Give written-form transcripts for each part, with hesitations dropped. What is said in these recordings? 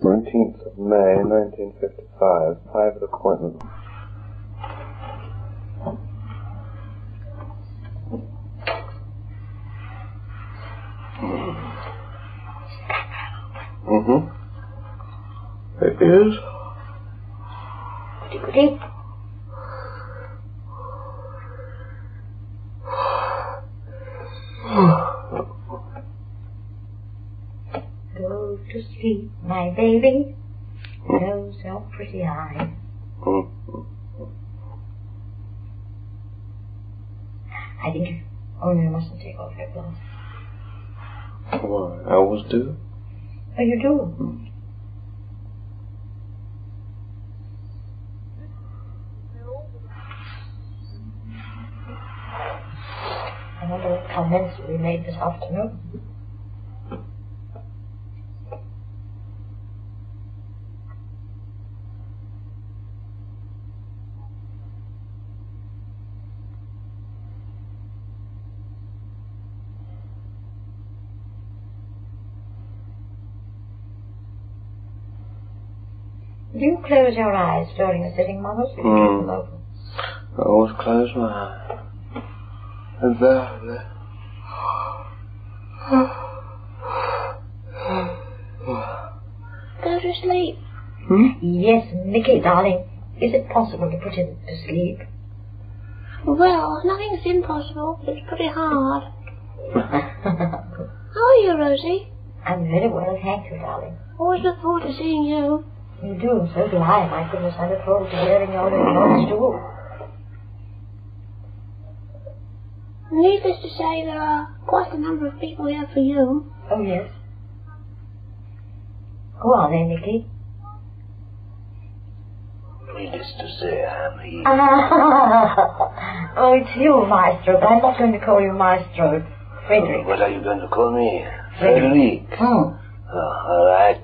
19th of May, 1955, private appointment. It is. Goody. Go to sleep, my baby. Close your pretty eyes. I think you only mustn't take off your clothes. Why? I always do. Oh, you do? I wonder what comments will be made this afternoon. Do you close your eyes during a sitting, Mother? So you keep them open? I always close my eyes. And there. Go to sleep. Yes, Mickey, darling. Is it possible to put him to sleep? Well, nothing's impossible, but it's pretty hard. How are you, Rosie? I'm very well, thank you, darling. Always look forward to seeing you. You do, and so do I. My goodness, I look forward to hearing your reports too. Needless to say, there are quite a number of people here for you. Oh, yes. Who are they, Nicky? Needless to say, I'm here. Oh, it's you, Maestro, but I'm not going to call you Maestro. Frederick. What are you going to call me? Frederick. Oh. All right,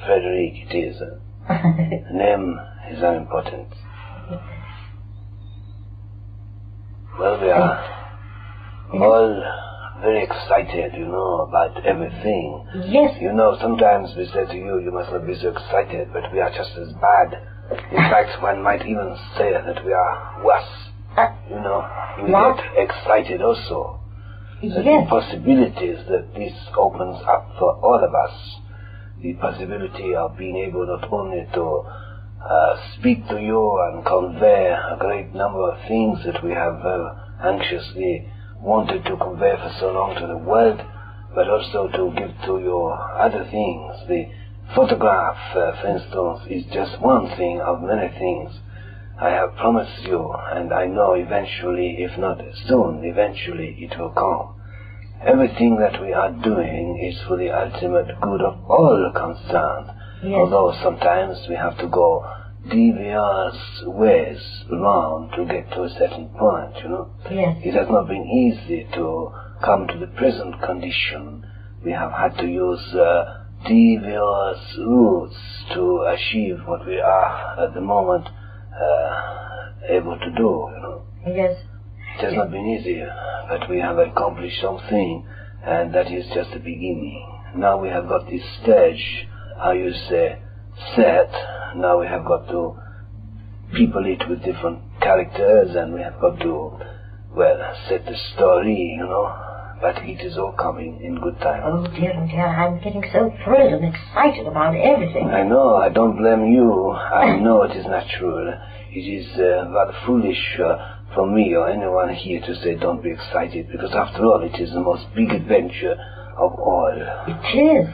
Frederick it is. The name is unimportant. Well, we are all very excited, about everything. Yes. Sometimes we say to you, you must not be so excited, but we are just as bad. In fact, one might even say that we are worse. We get excited also. The possibilities that this opens up for all of us. The possibility of being able not only to speak to you and convey a great number of things that we have anxiously wanted to convey for so long to the world, but also to give to you other things. The photograph, for instance, is just one thing of many things. I have promised you, and I know eventually, if not soon, eventually it will come. Everything that we are doing is for the ultimate good of all concerned. Yes. Although sometimes we have to go devious ways around to get to a certain point, Yes. It has not been easy to come to the present condition. We have had to use devious routes to achieve what we are at the moment able to do, Yes. It has not been easy, but we have accomplished something, and that is just the beginning. Now we have got this stage, how you say, set. Now we have got to people it with different characters, and we have got to, set the story, But it is all coming in good time. Oh, dear, I'm getting so thrilled and excited about everything. I know, I don't blame you. I know it is natural. It is rather foolish for me or anyone here to say don't be excited, because after all it is the most big adventure of all. It is.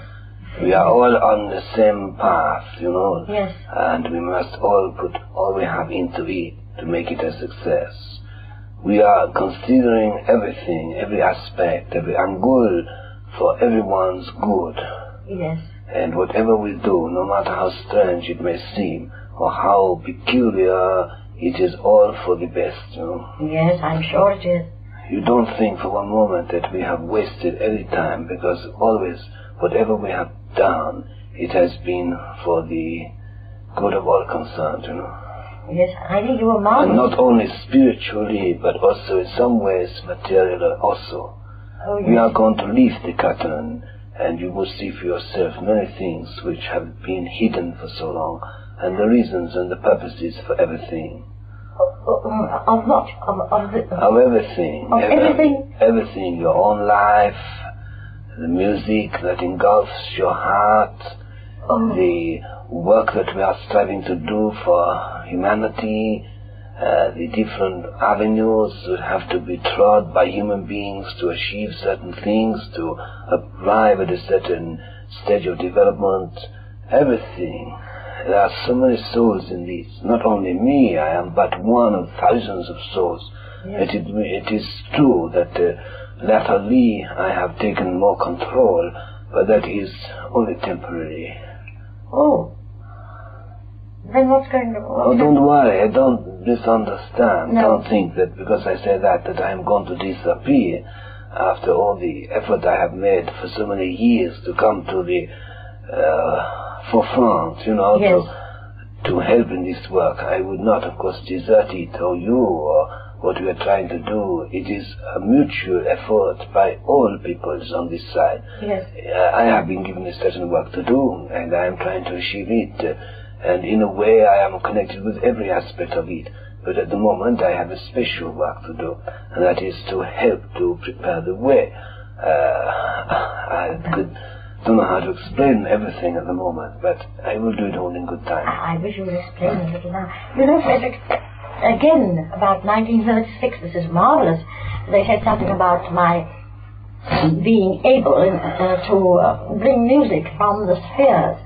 We are all on the same path, Yes. And we must all put all we have into it to make it a success. We are considering everything, every aspect, every angle for everyone's good. Yes. And whatever we do, no matter how strange it may seem, or how peculiar, it is all for the best, Yes, I'm sure it is. You don't think for one moment that we have wasted any time, because always, whatever we have done, it has been for the good of all concerned, Yes, I think you were marvelous. And not only spiritually, but also in some ways materially also. Oh, yes. We are going to lift the curtain and you will see for yourself many things which have been hidden for so long, and the reasons and the purposes for everything. Of what? Of everything. Of everything? Everything, your own life, the music that engulfs your heart, the work that we are striving to do for humanity, the different avenues that have to be trod by human beings to achieve certain things, to arrive at a certain stage of development, everything. There are so many souls in this. Not only me, I am but one of thousands of souls. Yes. It is true that latterly I have taken more control, but that is only temporary. Oh. Then what's going to... Oh, don't worry, don't misunderstand. No. Don't think that because I say that I am going to disappear after all the effort I have made for so many years to come to the forefront, yes. to help in this work. I would not, of course, desert it, or you, or what we are trying to do. It is a mutual effort by all peoples on this side. Yes. I have been given a certain work to do, and I am trying to achieve it. And in a way, I am connected with every aspect of it. But at the moment, I have a special work to do, and that is to help to prepare the way. I don't know how to explain everything at the moment, but I will do it all in good time. I wish you would explain a little now. You know, Frederick, again, about 1936, this is marvelous. They said something about my being able to bring music from the spheres.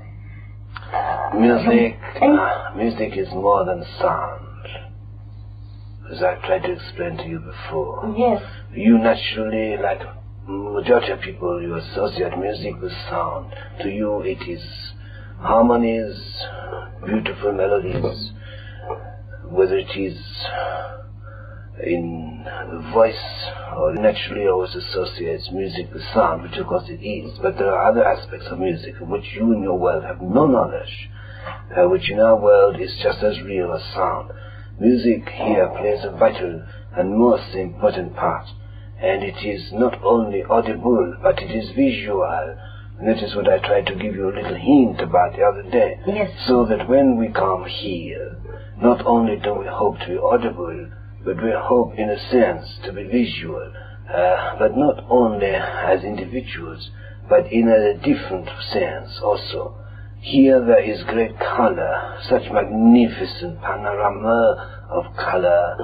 Music is more than sound, as I've tried to explain to you before. Yes. You naturally, like majority of people, you associate music with sound. To you it is harmonies, beautiful melodies, whether it is in the voice, or naturally always associates music with sound, which of course it is. But there are other aspects of music of which you in your world have no knowledge, which in our world is just as real as sound. Music here plays a vital and most important part, and it is not only audible, but it is visual. And that is what I tried to give you a little hint about the other day. Yes. So that when we come here, not only do we hope to be audible, but we hope in a sense to be visual, but not only as individuals, but in a different sense also. Here there is great color, such magnificent panorama of color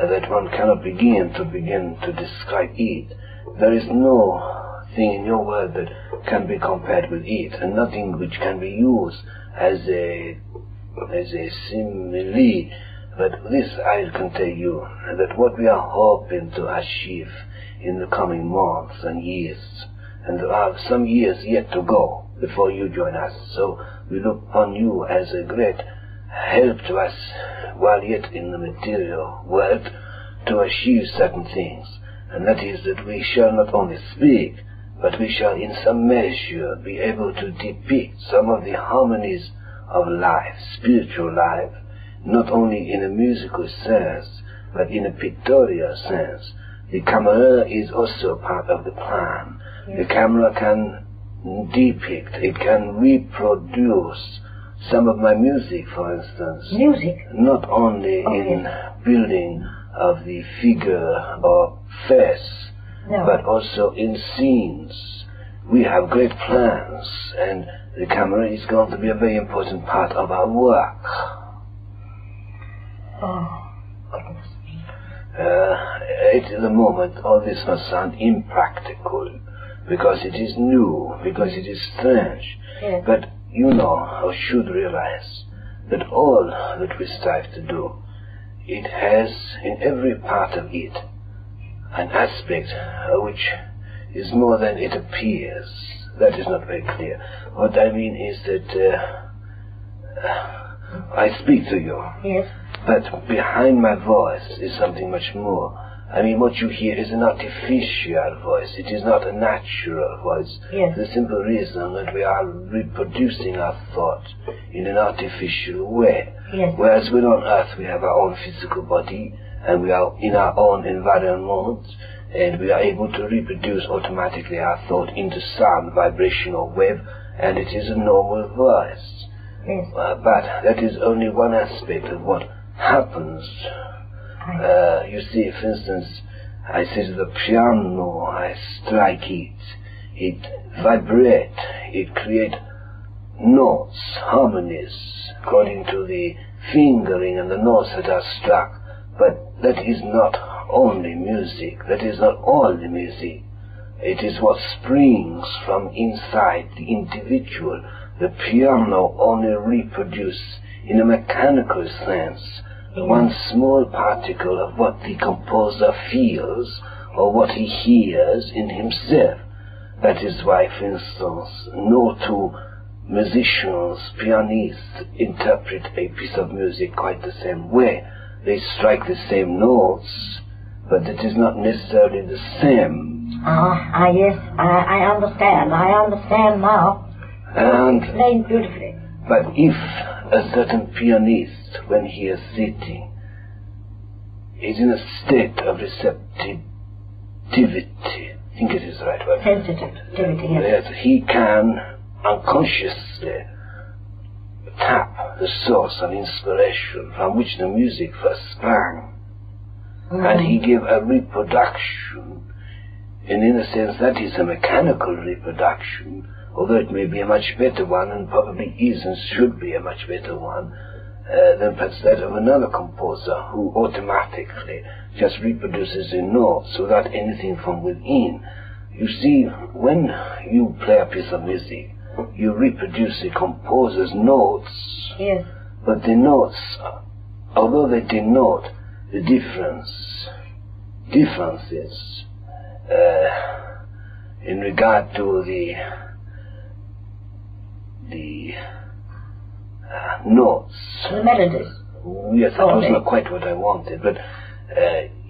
that one cannot begin to describe it. There is no thing in your world that can be compared with it, and nothing which can be used as a simile. But this I can tell you, that what we are hoping to achieve in the coming months and years, and there are some years yet to go before you join us, so we look on you as a great help to us while yet in the material world to achieve certain things, and that is that we shall not only speak, but we shall in some measure be able to depict some of the harmonies of life, spiritual life, not only in a musical sense, but in a pictorial sense. The camera is also part of the plan. Yes. The camera can depict, it can reproduce some of my music, for instance. Music? Not only in building of the figure or face, but also in scenes. We have great plans, and the camera is going to be a very important part of our work. Oh, goodness me. At the moment, all this must sound impractical, because it is new, because it is strange. Yes. But you know, or should realize, that all that we strive to do, it has in every part of it an aspect which is more than it appears. That is not very clear. What I mean is that I speak to you. Yes. But behind my voice is something much more. I mean, what you hear is an artificial voice. It is not a natural voice. Yes. The simple reason that we are reproducing our thought in an artificial way. Yes. Whereas when on earth we have our own physical body, and we are in our own environment, and we are able to reproduce automatically our thought into sound, vibration or wave, and it is a normal voice. Yes. But that is only one aspect of what happens. You see, for instance, I say to the piano, I strike it, it vibrates, it creates notes, harmonies, according to the fingering and the notes that are struck. But that is not only music, that is not all the music. It is what springs from inside the individual. The piano only reproduces, in a mechanical sense, one small particle of what the composer feels or what he hears in himself. That is why, for instance, no two musicians, pianists, interpret a piece of music quite the same way. They strike the same notes, but it is not necessarily the same. Yes, I understand. I understand now. And Explained beautifully. but if a certain pianist, when he is sitting, is in a state of receptivity, I think it is the right word. Sensitivity, yes. That he can unconsciously tap the source of inspiration from which the music first sprang. And he gave a reproduction, and in a sense that is a mechanical reproduction, although it may be a much better one, and probably is and should be a much better one, than perhaps that of another composer who automatically just reproduces the notes without anything from within. You see, when you play a piece of music, you reproduce the composer's notes, Yes. but the notes, although they denote the differences in regard to the notes. The melodies. Yes, that was not quite what I wanted, but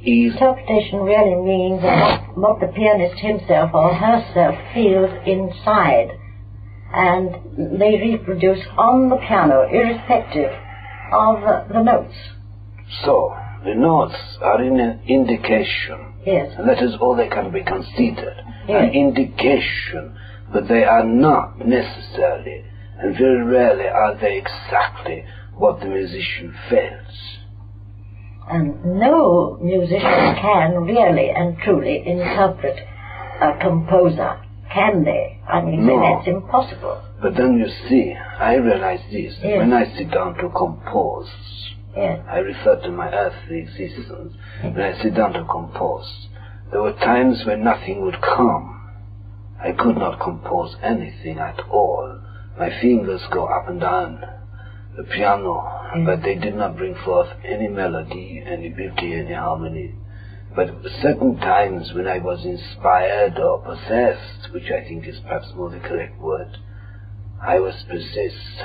Interpretation really means what the pianist himself or herself feels inside, and they reproduce on the piano irrespective of the notes. So, the notes are an indication, Yes. and that is all they can be considered, Yes. an indication, but they are not necessarily, and very rarely are they exactly what the musician felt. And no musician can really and truly interpret a composer, can they? I mean, No. that's impossible. But then you see, I realize this, that Yes. when I sit down to compose, Yes. I refer to my earthly existence, when I sit down to compose, there were times when nothing would come. I could not compose anything at all. My fingers go up and down the piano, but they did not bring forth any melody, any beauty, any harmony. But certain times when I was inspired or possessed, which I think is perhaps more the correct word, I was possessed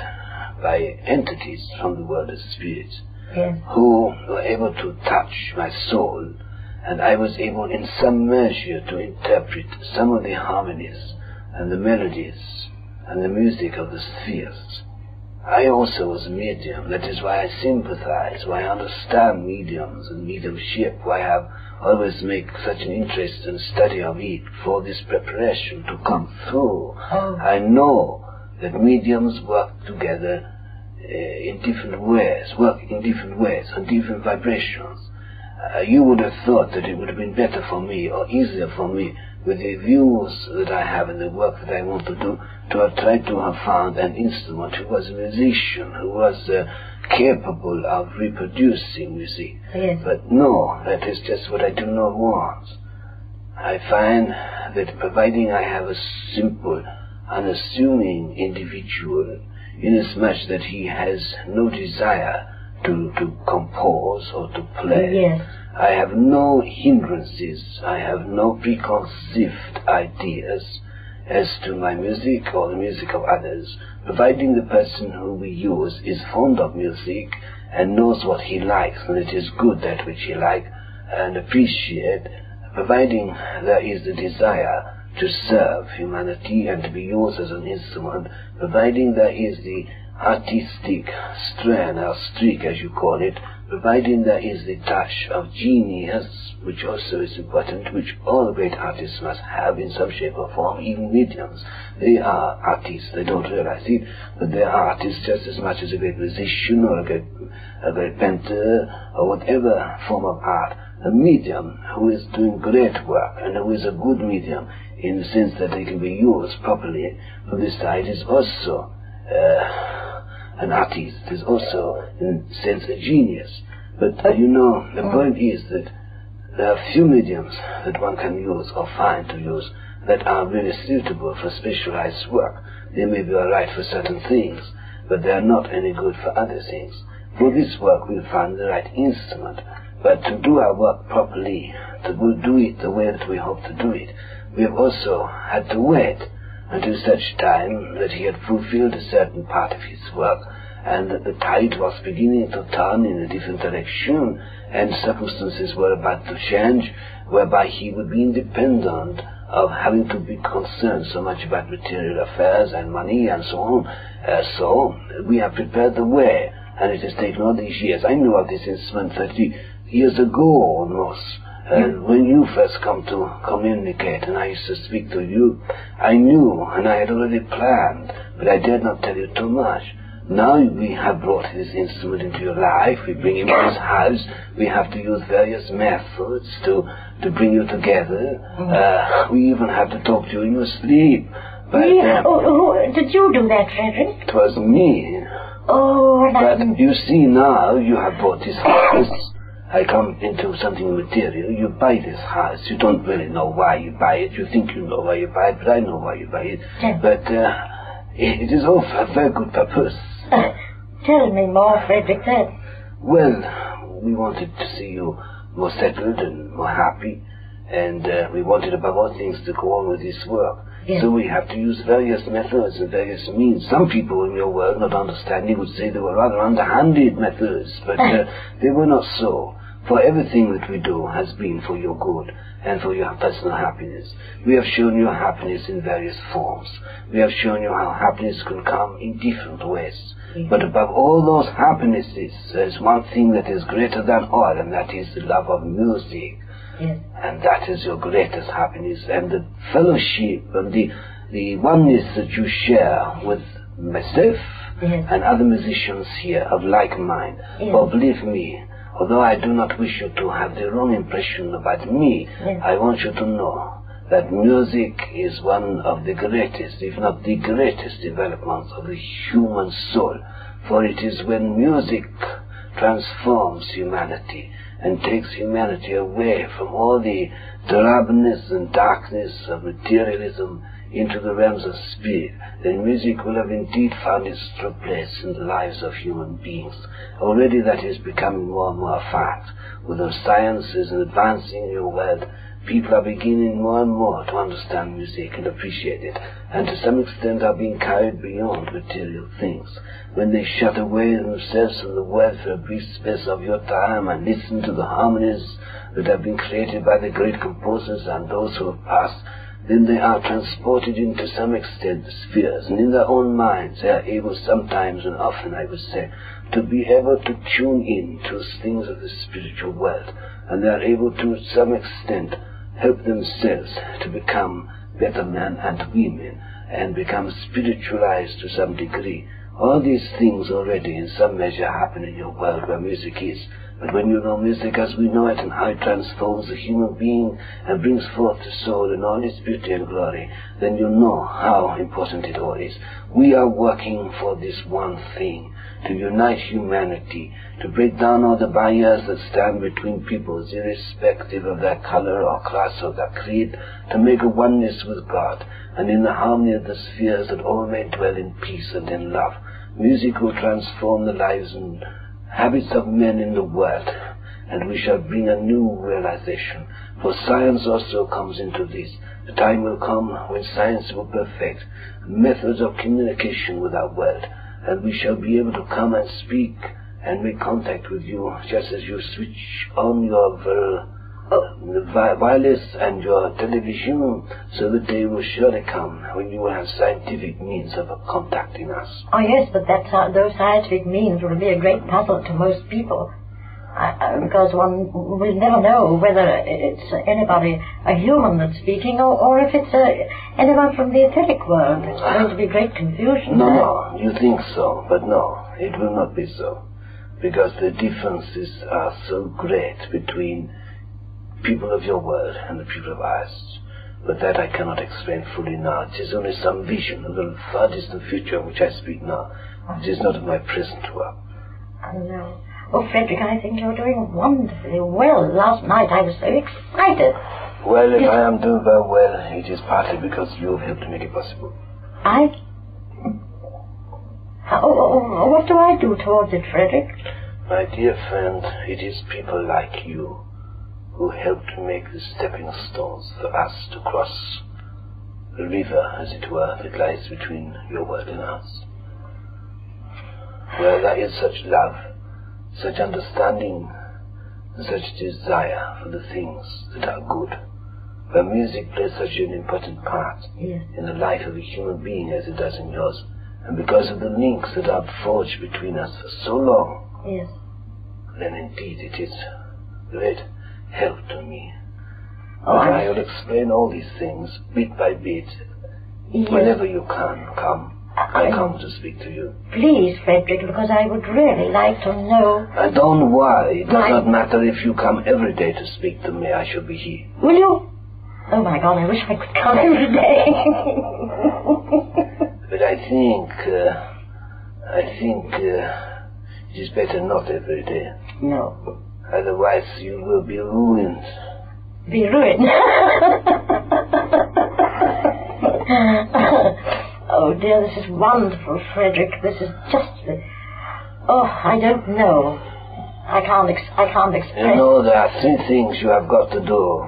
by entities from the world of spirit, Yes. who were able to touch my soul, and I was able in some measure to interpret some of the harmonies and the melodies and the music of the spheres. I also was a medium. That is why I sympathize, why I understand mediums and mediumship, why I have always make such an interest and study of it for this preparation to come through. I know that mediums work together in different ways, on different vibrations. You would have thought that it would have been better for me or easier for me with the views that I have and the work that I want to do to have tried to have found an instrument who was a musician, who was capable of reproducing music. Yes. But no, that is just what I do not want. I find that providing I have a simple, unassuming individual, inasmuch that he has no desire to compose or to play, Yes. I have no hindrances, I have no preconceived ideas as to my music or the music of others, providing the person who we use is fond of music and knows what he likes, and it is good that which he likes and appreciate, providing there is the desire to serve humanity and to be used as an instrument, providing there is the artistic strand or streak, as you call it, providing there is the touch of genius, which also is important, which all great artists must have in some shape or form, even mediums. They are artists, they don't realize it, but they are artists just as much as a great musician or a great painter or whatever form of art. A medium who is doing great work and who is a good medium in the sense that they can be used properly from this side is also an artist, is also in a sense a genius. But the point is that there are few mediums that one can use or find to use that are really suitable for specialized work. They may be alright for certain things, but they are not any good for other things. For this work we'll find the right instrument, but to do our work properly, to do it the way that we hope to do it, we have also had to wait until such time that he had fulfilled a certain part of his work, and that the tide was beginning to turn in a different direction, and circumstances were about to change, whereby he would be independent of having to be concerned so much about material affairs and money and so on. So we have prepared the way, and it has taken all these years. I knew of this instrument 30 years ago almost. And when you first come to communicate and I used to speak to you, I knew and I had already planned, but I dared not tell you too much. Now we have brought this instrument into your life, we bring him to this house, we have to use various methods to bring you together. We even have to talk to you in your sleep. But, did you do that, Frederick? It was me. Oh, but you see now, you have bought this house. I come into something material, you buy this house, you don't really know why you buy it, you think you know why you buy it, but I know why you buy it. Yes. But it is all for a very good purpose. Tell me more, Frederick. Well, we wanted to see you more settled and more happy, and we wanted above all things to go on with this work. Yes. So we have to use various methods and various means. Some people in your world, not understanding, would say they were rather underhanded methods, but they were not so. For everything that we do has been for your good and for your personal happiness. We have shown you happiness in various forms. We have shown you how happiness can come in different ways. Mm-hmm. But above all those happinesses, there is one thing that is greater than all, and that is the love of music. Yes. And that is your greatest happiness, and the fellowship and the oneness that you share with myself and other musicians here of like mind. Yes. For believe me, although I do not wish you to have the wrong impression about me, I want you to know that music is one of the greatest, if not the greatest developments of the human soul. For it is when music transforms humanity and takes humanity away from all the drabness and darkness of materialism into the realms of spirit, then music will have indeed found its true place in the lives of human beings. Already that is becoming more and more a fact. With the sciences advancing in your world, people are beginning more and more to understand music and appreciate it, and to some extent are being carried beyond material things. When they shut away themselves from the world for a brief space of your time and listen to the harmonies that have been created by the great composers and those who have passed, then they are transported into some extent the spheres, and in their own minds they are able sometimes and often, I would say, to be able to tune in to things of the spiritual world, and they are able to some extent help themselves to become better men and women and become spiritualized to some degree. All these things already in some measure happen in your world where music is. But when you know music as we know it and how it transforms the human being and brings forth the soul in all its beauty and glory, then you know how important it all is. We are working for this one thing, to unite humanity, to break down all the barriers that stand between peoples, irrespective of their color or class or their creed, to make a oneness with God, and in the harmony of the spheres that all may dwell in peace and in love. Music will transform the lives and habits of men in the world, and we shall bring a new realization. For science also comes into this. The time will come when science will perfect methods of communication with our world, and we shall be able to come and speak and make contact with you just as you switch on your the wireless and your television, so the day will surely come when you will have scientific means of contacting us. Oh yes, but those scientific means will be a great puzzle to most people. Because one will never know whether it's anybody, a human that's speaking, or if it's anyone from the etheric world. It's going to be great confusion. No, you think so, but no, it will not be so. Because the differences are so great between people of your world and the people of ours. But that I cannot explain fully now. It is only some vision of the far distant future of which I speak now. It is not of my present work. I know. Oh, Frederick, I think you're doing wonderfully well. Last night I was so excited. Well, if I am doing very well, it is partly because you have helped to make it possible. What do I do towards it, Frederick? My dear friend, it is people like you who help to make the stepping stones for us to cross the river, as it were, that lies between your world and ours. Where there is such love, such understanding, and such desire for the things that are good, where music plays such an important part in the life of a human being as it does in yours, and because of the links that are forged between us for so long, then indeed it is great help to me. I will explain all these things bit by bit. Whenever you can come, I come to speak to you. Please, Frederick, because I would really like to know. And don't worry, it does not matter if you come every day to speak to me, I shall be here. Will you? Oh my God, I wish I could come every day. But I think it is better not every day. No. Otherwise you will be ruined. Be ruined? Oh dear, this is wonderful, Frederick. This is just... I don't know. I can't express... You know, there are 3 things you have got to do.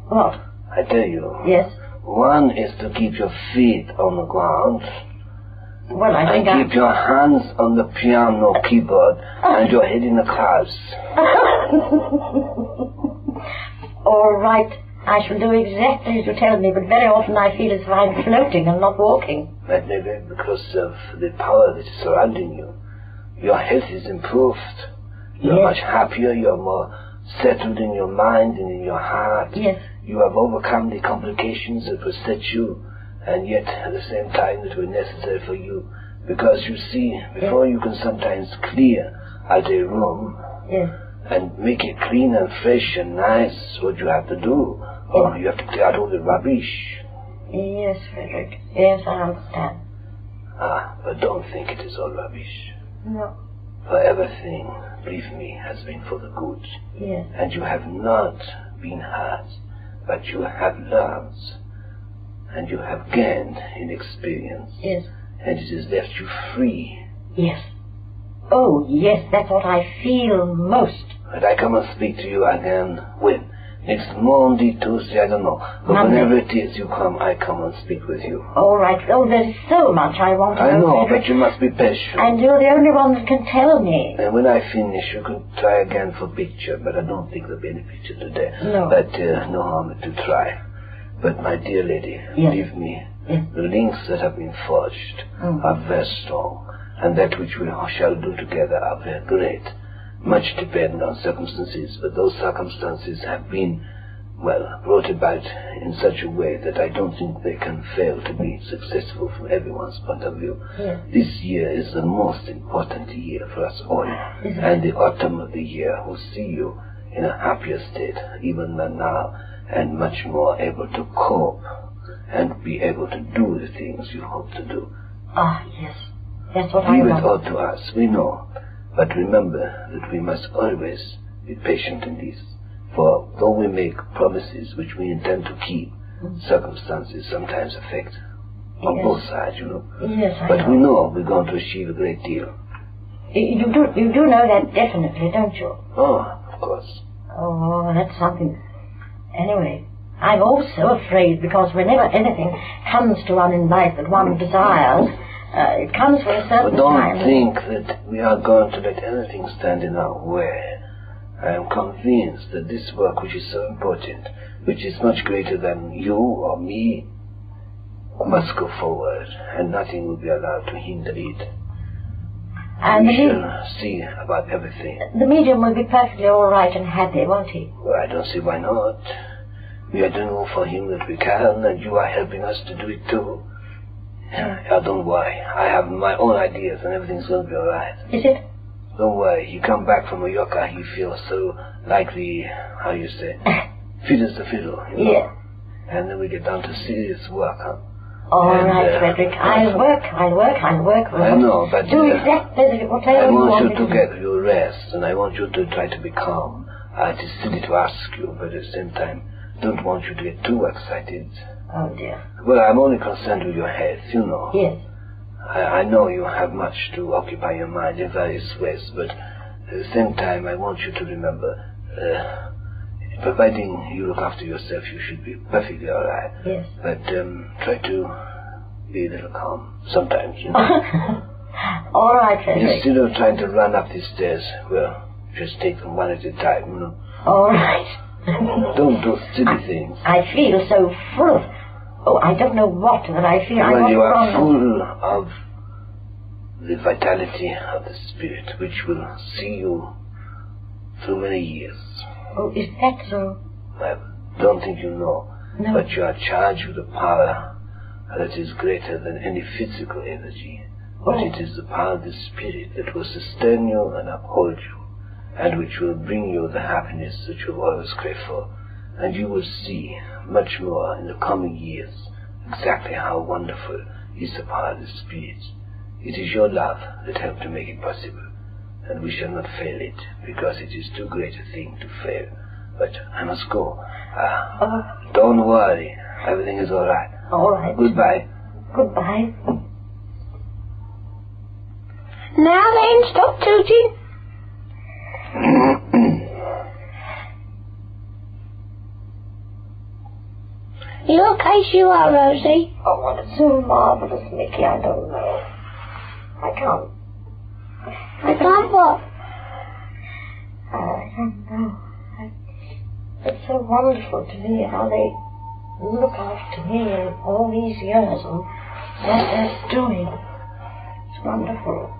What? I tell you. Yes? One is to keep your feet on the ground. Well, I think keep your hands on the piano keyboard and your head in the clouds. All right. I shall do exactly as you tell me, but very often I feel as if I'm floating and not walking. That may be because of the power that is surrounding you. Your health is improved. You're much happier. You're more settled in your mind and in your heart. Yes. You have overcome the complications that beset you, and yet at the same time that were necessary for you. Because you see, before you can sometimes clear out a room and make it clean and fresh and nice, what you have to do, you have to clear out all the rubbish. Yes, Frederick. Yes, I understand. But don't think it is all rubbish. No. For everything, believe me, has been for the good. Yes. And you have not been hurt, but you have learned. And you have gained in experience. Yes. And it has left you free. Yes. Oh, yes, that's what I feel most. And I come and speak to you again when? Next Monday, Tuesday, I don't know. But Monday. Whenever it is you come, I come and speak with you. All right. Oh, there's so much I want to know. I know, Frederick. but you must be patient. And you're the only one that can tell me. And when I finish, you can try again for picture, but I don't think there'll be any picture today. No. But no harm to try. But my dear lady, believe me, the links that have been forged are very strong, and that which we shall do together are very great. Much depend on circumstances, but those circumstances have been, brought about in such a way that I don't think they can fail to be successful from everyone's point of view. This year is the most important year for us all, and the autumn of the year will see you in a happier state even than now, and much more able to cope and be able to do the things you hope to do. Yes. That's what I want. Leave it all to us, we know. But remember that we must always be patient in this. For though we make promises which we intend to keep, circumstances sometimes affect on both sides, you know. Yes, I but know. we know we're going to achieve a great deal. You do know that definitely, don't you? Oh, of course. Oh, that's something. Anyway, I'm also afraid because whenever anything comes to one in life that one desires, it comes for a certain But don't time. think that we are going to let anything stand in our way. I am convinced that this work, which is so important, which is much greater than you or me, must go forward, and nothing will be allowed to hinder it. And we shall see about everything. The medium will be perfectly all right and happy, won't he? Well, I don't see why not. We are doing all for him that we can, and you are helping us to do it too. Yeah, don't worry. I have my own ideas, and everything's going to be all right. Is it? Don't worry. He come back from Mallorca, he feels so like the, how you say, fit as the fiddle, you know? Yeah. And then we get down to serious work, huh? All right, Frederick. I'll work. I know, but do exactly whatever I you want you me to get your rest, and I want you to try to be calm. It is silly to ask you, but at the same time, don't want you to get too excited. Oh, dear. Well, I'm only concerned with your health, you know. Yes. I know you have much to occupy your mind in various ways, but at the same time, I want you to remember, providing you look after yourself, you should be perfectly all right. Yes. But try to be a little calm sometimes, you know. All right, Frederick. Instead of trying to run up these stairs, well, just take them one at a time, you know. All right. Don't do silly things. I feel so full of... Oh, I don't know what, but I feel... Well, you are wrong. full of the vitality of the spirit, which will see you through many years. Oh, is that so? I don't think you know, No. but you are charged with a power that is greater than any physical energy. But Oh. it is the power of the spirit that will sustain you and uphold you, and which will bring you the happiness that you have always craved for. And you will see much more in the coming years exactly how wonderful is the power of the spirit. It is your love that helped to make it possible, and we shall not fail it, because it is too great a thing to fail. But I must go. Don't worry, everything is all right. All right. Goodbye. Goodbye. Now then, stop tooting. You okay, you are, Rosie? Oh, well, it's so marvellous, Mickey, I don't know. I can't. I can't what? I don't know. It's so wonderful to me how they look after me in all these years and what they're doing. It's wonderful.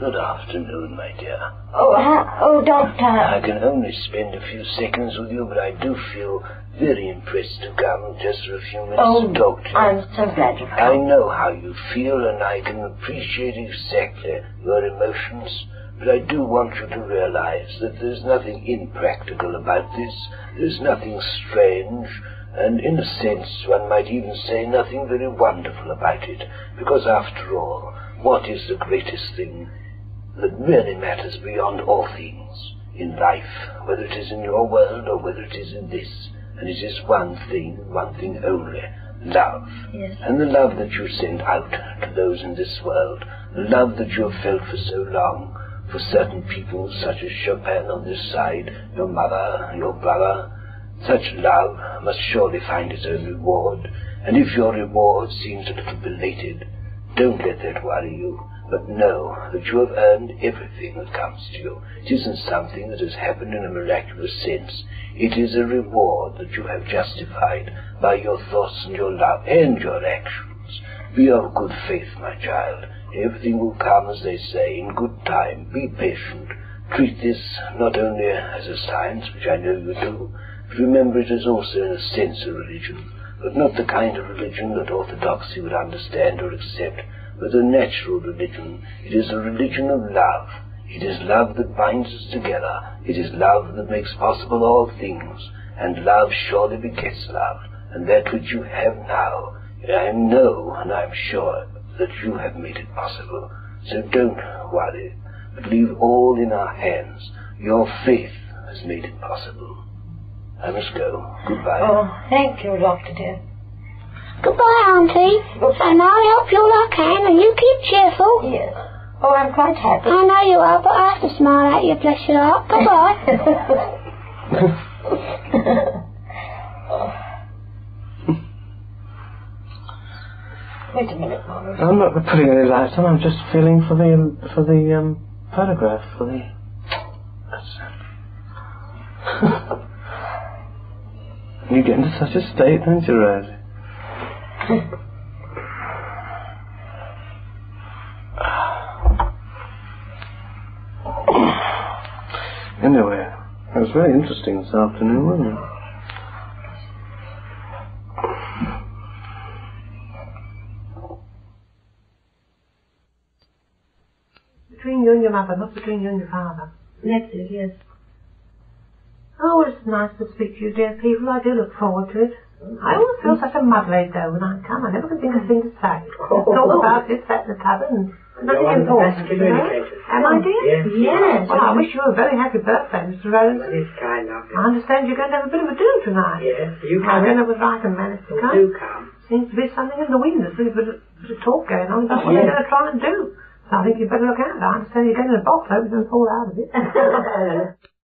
Good afternoon, my dear. Oh, Doctor. I can only spend a few seconds with you, but I do feel very impressed to come just for a few minutes to talk to you. I'm so glad you've I come. know how you feel, and I can appreciate exactly your emotions, but I do want you to realize that there's nothing impractical about this. There's nothing strange, and in a sense, one might even say nothing very wonderful about it, because after all, what is the greatest thing that really matters beyond all things in life, whether it is in your world or whether it is in this? And it is one thing only, love. Yes. And the love that you send out to those in this world, the love that you have felt for so long, for certain people such as Chopin on this side, your mother, your brother, such love must surely find its own reward. And if your reward seems a little belated, don't let that worry you, but know that you have earned everything that comes to you. It isn't something that has happened in a miraculous sense. It is a reward that you have justified by your thoughts and your love and your actions. Be of good faith, my child. Everything will come, as they say, in good time. Be patient. Treat this not only as a science, which I know you do, but remember it is also in a sense a religion, but not the kind of religion that orthodoxy would understand or accept, but a natural religion. It is a religion of love. It is love that binds us together. It is love that makes possible all things, and love surely begets love, and that which you have now, I know and I am sure that you have made it possible. So don't worry, but leave all in our hands. Your faith has made it possible. I must go. Goodbye. Oh, thank you, Doctor dear. Goodbye, Auntie. And I'll help you all I can, and you keep cheerful. Yes. Oh, I'm quite happy. I know you are, but I have to smile at you, bless your heart. Goodbye. Wait a minute, Mom. I'm not putting any lights on. I'm just feeling for the photograph for the. You get into such a state, don't you, Rosie? Anyway, it was very interesting this afternoon, wasn't it? Between you and your mother, not between you and your father. Yes, yes. Oh, it's nice to speak to you, dear people. I do look forward to it. I always feel such a muddle though when I come. I never can think of things to say. Talk about this, that, and the t'other, and nothing important. You know? Am I, dear? Yes. Yes. Well, I wish you a very happy birthday, Mr. Rowland. It's kind of you. I understand you're going to have a bit of a do tonight. Yes, you I come. don't know whether I can manage to come. Do come. Seems to be something in the wind. There's a bit of talk going on about what they're going to try and do. So I think you'd better look out. I understand you're getting a box open and fall out of it.